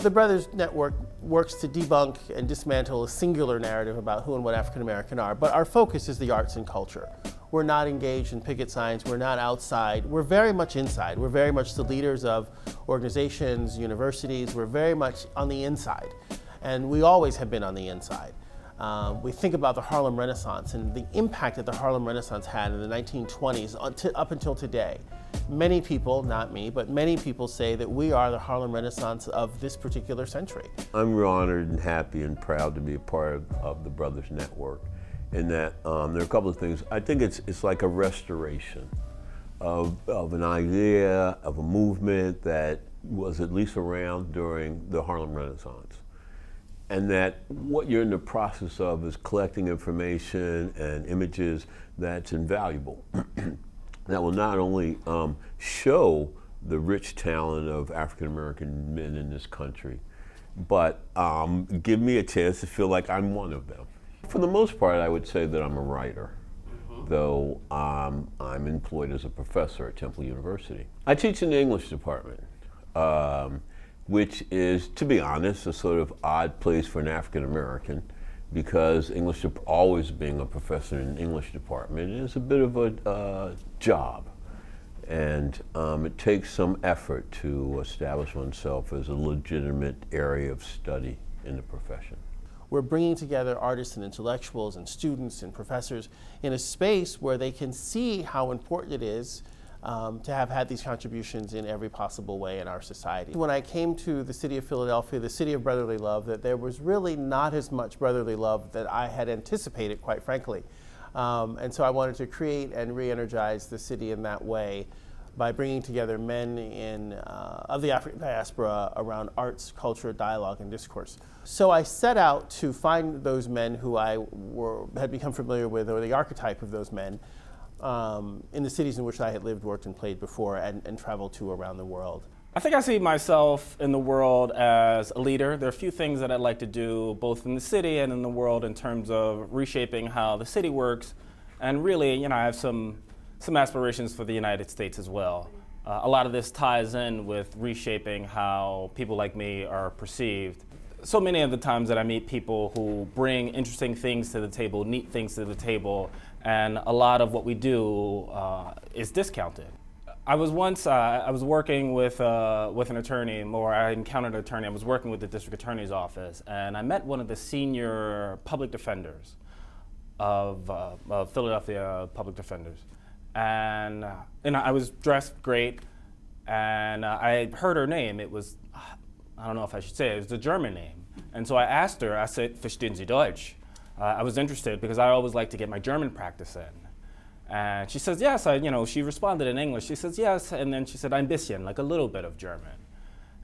The Brothers Network works to debunk and dismantle a singular narrative about who and what African American are, but our focus is the arts and culture. We're not engaged in picket signs, we're not outside, we're very much inside. We're very much the leaders of organizations, universities, we're very much on the inside. And we always have been on the inside. We think about the Harlem Renaissance and the impact that the Harlem Renaissance had in the 1920s up until today. Many people, not me, but many people say that we are the Harlem Renaissance of this particular century. I'm real honored and happy and proud to be a part of the Brothers Network. In that there are a couple of things. I think it's like a restoration of an idea, of a movement that was at least around during the Harlem Renaissance. And that what you're in the process of is collecting information and images that's invaluable. That will not only show the rich talent of African American men in this country, but give me a chance to feel like I'm one of them. For the most part, I would say that I'm a writer, though I'm employed as a professor at Temple University. I teach in the English department, which is, to be honest, a sort of odd place for an African American, because English, always being a professor in the English department is a bit of a job. And it takes some effort to establish oneself as a legitimate area of study in the profession. We're bringing together artists and intellectuals and students and professors in a space where they can see how important it is to have had these contributions in every possible way in our society. When I came to the city of Philadelphia, the city of brotherly love, that there was really not as much brotherly love that I had anticipated, quite frankly. And so I wanted to create and re-energize the city in that way by bringing together men of the African diaspora around arts, culture, dialogue, and discourse. So I set out to find those men who I had become familiar with, or the archetype of those men, in the cities in which I had lived, worked, and played before, and traveled to around the world. I think I see myself in the world as a leader. There are a few things that I'd like to do both in the city and in the world in terms of reshaping how the city works. And really, you know, I have some aspirations for the United States as well. A lot of this ties in with reshaping how people like me are perceived. So many of the times that I meet people who bring interesting things to the table, neat things to the table, and a lot of what we do is discounted. I was once, I was working with an attorney, or I encountered an attorney. I was working with the district attorney's office, and I met one of the senior public defenders of Philadelphia public defenders. And I was dressed great, and I heard her name. It was, I don't know if I should say it, it was a German name. And so I asked her, I said, "Verstehen Sie Deutsch?" I was interested because I always like to get my German practice in. And she says, yes, she responded in English. She says, yes, and then she said, ein bisschen, like a little bit of German.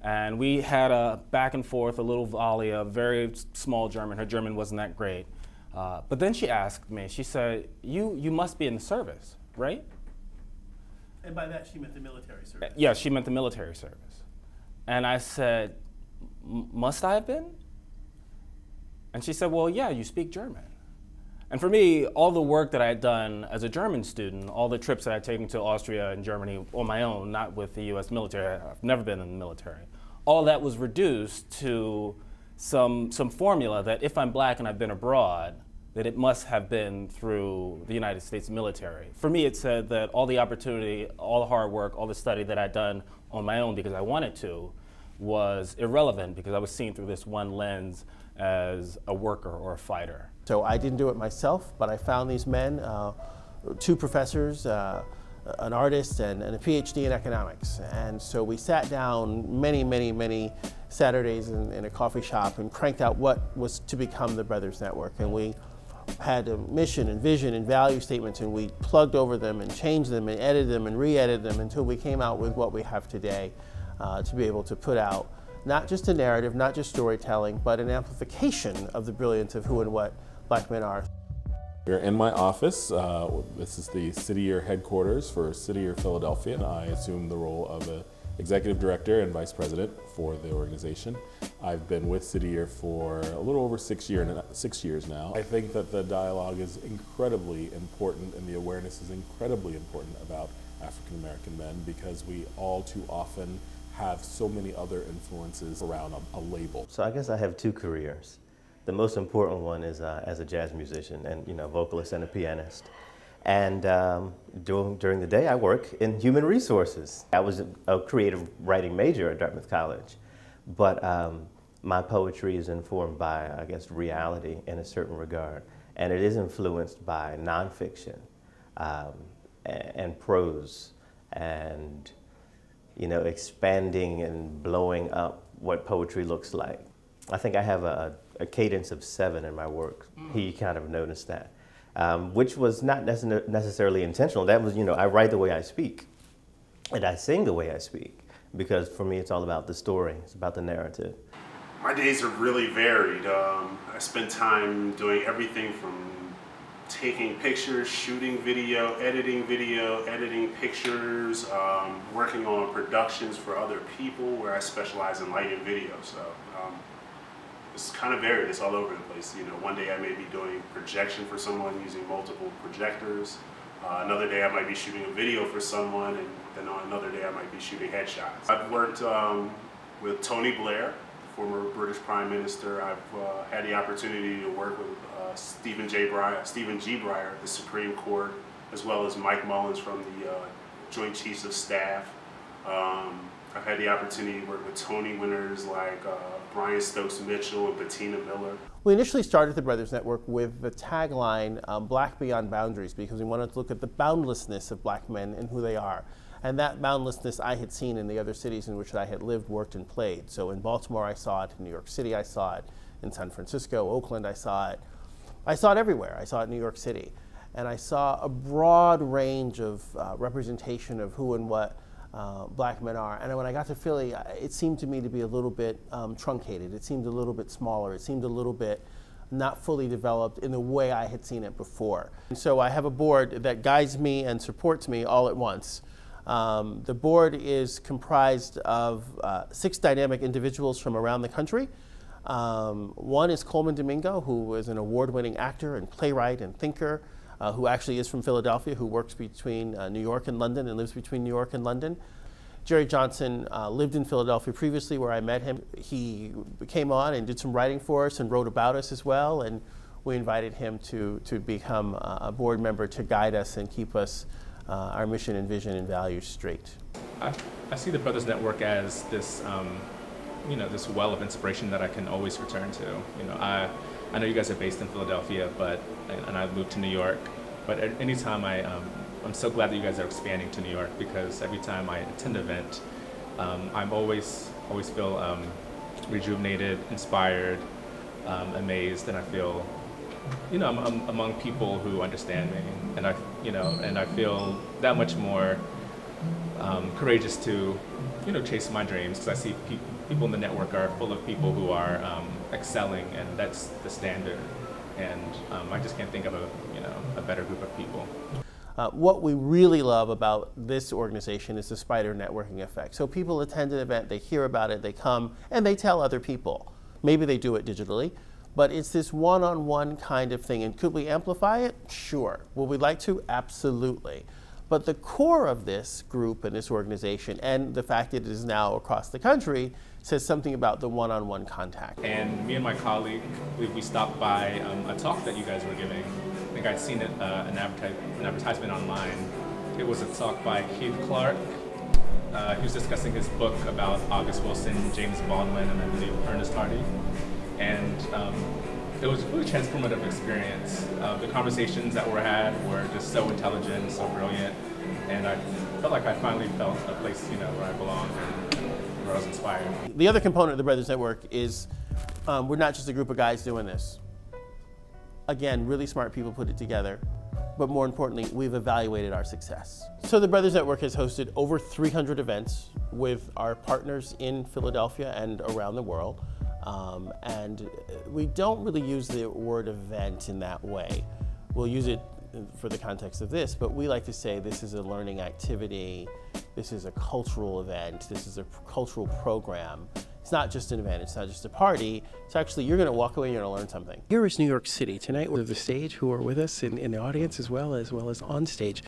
And we had a back and forth, a little volley of very small German. Her German wasn't that great. But then she asked me, she said, you must be in the service, right? And by that she meant the military service. Yeah, she meant the military service. And I said, must I have been? And she said, well, yeah, you speak German. And for me, all the work that I had done as a German student, all the trips that I had taken to Austria and Germany on my own, not with the US military, I've never been in the military, all that was reduced to some formula that if I'm black and I've been abroad, that it must have been through the United States military. For me, it said that all the opportunity, all the hard work, all the study that I'd done on my own because I wanted to was irrelevant because I was seen through this one lens as a worker or a fighter. So I didn't do it myself, but I found these men, two professors, an artist, and a PhD in economics. And so we sat down many Saturdays in a coffee shop and cranked out what was to become the Brothers Network. And we had a mission and vision and value statements, and we plugged over them and changed them and edited them and re-edited them until we came out with what we have today to be able to put out not just a narrative, not just storytelling, but an amplification of the brilliance of who and what black men are. We're in my office. This is the City Year headquarters for City Year Philadelphia, and I assume the role of the Executive Director and Vice President for the organization. I've been with City Year for a little over 6 years now. I think that the dialogue is incredibly important and the awareness is incredibly important about African American men because we all too often have so many other influences around a label? So I guess I have two careers. The most important one is as a jazz musician and vocalist and a pianist. And during the day I work in human resources. I was a creative writing major at Dartmouth College, but my poetry is informed by, I guess, reality in a certain regard, and it is influenced by nonfiction and prose, and expanding and blowing up what poetry looks like. I think I have a cadence of 7 in my work. He kind of noticed that, which was not necessarily intentional. That was, I write the way I speak, and I sing the way I speak, because for me it's all about the story, it's about the narrative. My days are really varied. I spend time doing everything from taking pictures, shooting video, editing pictures, working on productions for other people where I specialize in light and video. So it's kind of varied, it's all over the place. One day I may be doing projection for someone using multiple projectors. Another day I might be shooting a video for someone, and then on another day I might be shooting headshots. I've worked with Tony Blair, former British Prime Minister. I've had the opportunity to work with Stephen G. Breyer, the Supreme Court, as well as Mike Mullins from the Joint Chiefs of Staff. I've had the opportunity to work with Tony winners like Brian Stokes Mitchell and Bettina Miller. We initially started the Brothers Network with the tagline, Black Beyond Boundaries, because we wanted to look at the boundlessness of black men and who they are. And that boundlessness I had seen in the other cities in which I had lived, worked, and played. So in Baltimore I saw it, in New York City I saw it, in San Francisco, Oakland I saw it. I saw it everywhere. I saw it in New York City. And I saw a broad range of representation of who and what black men are. And when I got to Philly, it seemed to me to be a little bit truncated. It seemed a little bit smaller. It seemed a little bit not fully developed in the way I had seen it before. And so I have a board that guides me and supports me all at once. The board is comprised of 6 dynamic individuals from around the country. One is Coleman Domingo, who is an award-winning actor and playwright and thinker, who actually is from Philadelphia, who works between New York and London and lives between New York and London. Jerry Johnson lived in Philadelphia previously, where I met him. He came on and did some writing for us and wrote about us as well, and we invited him to become a board member to guide us and keep us our mission and vision and values straight. I see the Brothers Network as this, this well of inspiration that I can always return to. I know you guys are based in Philadelphia, and I moved to New York, but at any time I'm so glad that you guys are expanding to New York, because every time I attend an event, I'm always feel rejuvenated, inspired, amazed, and I feel I'm among people who understand me, and I feel that much more courageous to, chase my dreams, because I see people in the network are full of people who are excelling, and that's the standard. And I just can't think of a better group of people. What we really love about this organization is the spider networking effect. So people attend an event, they hear about it, they come, and they tell other people. Maybe they do it digitally, but it's this one-on-one kind of thing. And could we amplify it? Sure. Would we like to? Absolutely. But the core of this group and this organization, and the fact that it is now across the country, says something about the one-on-one contact. And me and my colleague, we stopped by a talk that you guys were giving. I think I'd seen it, an advertisement online. It was a talk by Keith Clark. He was discussing his book about August Wilson, James Baldwin, and I believe Ernest Hardy. And it was a really transformative experience. The conversations that were had were just so intelligent, so brilliant, and I felt like I finally felt a place, where I belonged and where I was inspired. The other component of the Brothers Network is we're not just a group of guys doing this. Again, really smart people put it together, but more importantly, we've evaluated our success. So the Brothers Network has hosted over 300 events with our partners in Philadelphia and around the world. And we don't really use the word event in that way. We'll use it for the context of this, but we like to say this is a learning activity, this is a cultural event, this is a cultural program. It's not just an event, it's not just a party, it's actually, you're gonna walk away and you're gonna learn something. Here is New York City. Tonight we're the stage who are with us in the audience as well as on stage.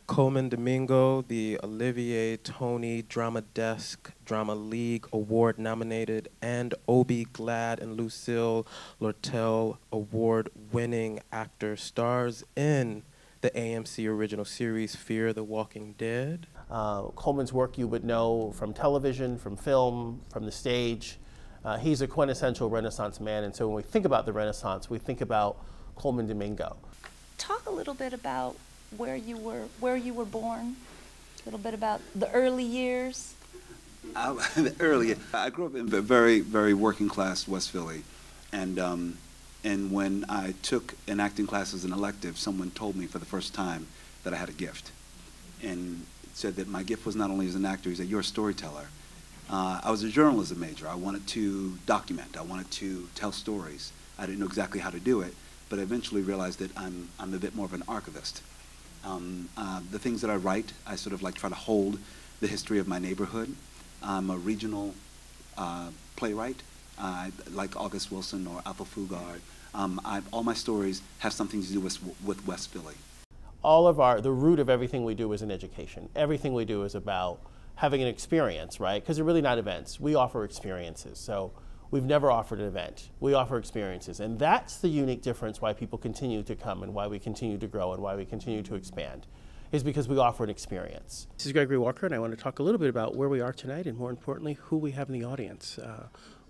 Coleman Domingo, the Olivier Tony Drama Desk Drama League Award nominated, and Obie Glad and Lucille Lortel award-winning actor, stars in the AMC original series Fear the Walking Dead. Coleman's work you would know from television, from film, from the stage. He's a quintessential Renaissance man, and so when we think about the Renaissance, we think about Coleman Domingo. Talk a little bit about where you were born, a little bit about the early years. I grew up in very, very working class West Philly, and when I took an acting class as an elective, someone told me for the first time that I had a gift, and said that my gift was not only as an actor, he said, "You're a storyteller." I was a journalism major. I wanted to document. I wanted to tell stories. I didn't know exactly how to do it, but I eventually realized that I'm a bit more of an archivist. The things that I write, I sort of like try to hold the history of my neighborhood. I'm a regional playwright, like August Wilson or Athol Fugard. All my stories have something to do with West Philly. The root of everything we do is in education. Everything we do is about having an experience, right? Because they're really not events. We offer experiences. So we've never offered an event. We offer experiences. And that's the unique difference why people continue to come and why we continue to grow and why we continue to expand, is because we offer an experience. This is Gregory Walker, and I want to talk a little bit about where we are tonight and, more importantly, who we have in the audience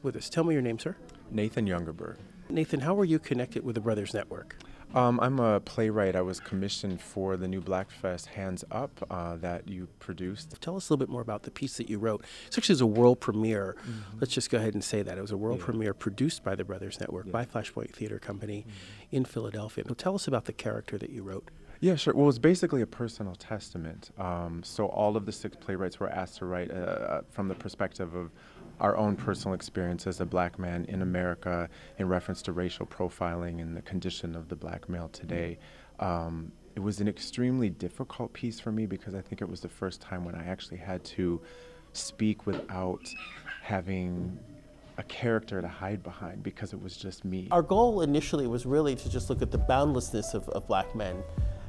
with us. Tell me your name, sir. Nathan Youngerberg. Nathan, how were you connected with the Brothers Network? I'm a playwright. I was commissioned for the new Blackfest Hands Up that you produced. Tell us a little bit more about the piece that you wrote. It's actually a world premiere. Let's just go ahead and say that. It was a world premiere produced by the Brothers Network, by Flashpoint Theater Company in Philadelphia. So tell us about the character that you wrote. Yeah, sure. Well, it's basically a personal testament. So all of the 6 playwrights were asked to write from the perspective of our own personal experience as a black man in America in reference to racial profiling and the condition of the black male today. It was an extremely difficult piece for me because I think it was the first time when I actually had to speak without having a character to hide behind, because it was just me. Our goal initially was really to just look at the boundlessness of black men.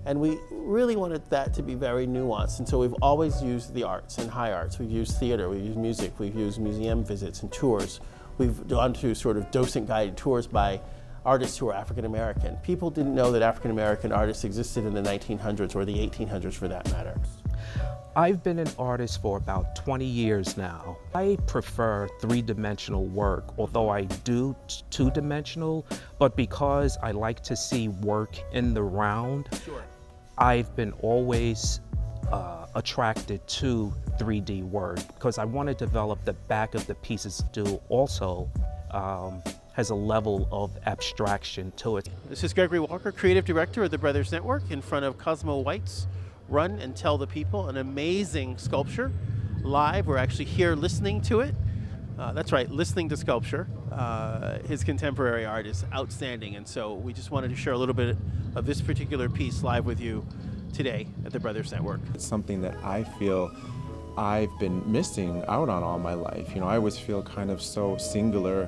And we really wanted that to be very nuanced. And so we've always used the arts and high arts. We've used theater, we've used music, we've used museum visits and tours. We've gone to sort of docent-guided tours by artists who are African American. People didn't know that African American artists existed in the 1900s or the 1800s for that matter. I've been an artist for about 20 years now. I prefer 3-dimensional work, although I do 2-dimensional, but because I like to see work in the round, I've been always attracted to 3D work because I want to develop the back of the pieces to also has a level of abstraction to it. This is Gregory Walker, Creative Director of the Brothers Network, in front of Cosmo White's Run and Tell the People, an amazing sculpture. Live, we're actually here listening to it. That's right, listening to sculpture. His contemporary art is outstanding, and so we just wanted to share a little bit of this particular piece live with you today at the Brothers Network. It's something that I feel I've been missing out on all my life. You know, I always feel kind of so singular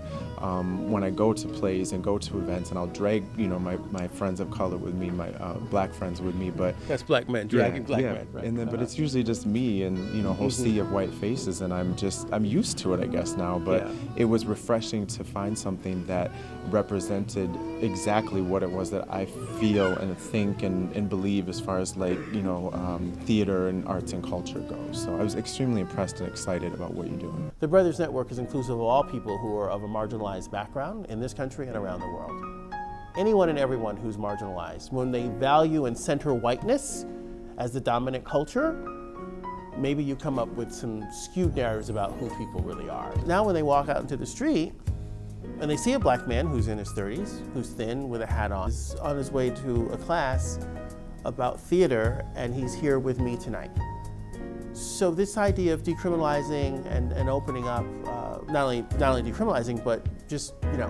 when I go to plays and go to events, and I'll drag, you know, my friends of color with me, my black friends with me, but that's black men dragging black men, right? And then, but it's usually just me and, you know, a whole sea of white faces, and I'm used to it, I guess, now. But it was refreshing to find something that represented exactly what it was that I feel and think and believe as far as, like, you know, theater and arts and culture goes. So I was extremely impressed and excited about what you're doing. The Brothers Network is inclusive of all people who are of a marginalized background in this country and around the world. Anyone and everyone who's marginalized. When they value and center whiteness as the dominant culture, maybe you come up with some skewed narratives about who people really are. Now when they walk out into the street and they see a black man who's in his 30s, who's thin with a hat on, is on his way to a class about theater, and he's here with me tonight. So this idea of decriminalizing and opening up, not only decriminalizing, but just, you know,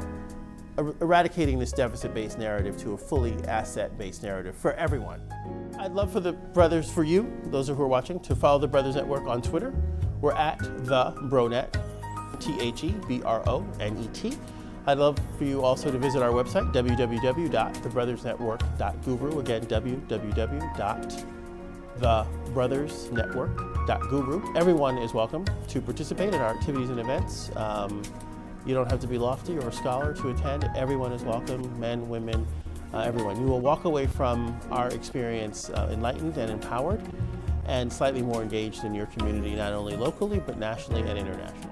eradicating this deficit-based narrative to a fully asset-based narrative for everyone. I'd love for the brothers, for you, those who are watching, to follow the Brothers Network on Twitter. We're at the Bronet, TheBronet. I'd love for you also to visit our website, www.thebrothersnetwork.guru. Again, www.thebrothersnetwork.guru. thebrothersnetwork.guru. Everyone is welcome to participate in our activities and events. You don't have to be lofty or a scholar to attend. Everyone is welcome, men, women, everyone. You will walk away from our experience enlightened and empowered and slightly more engaged in your community, not only locally, but nationally and internationally.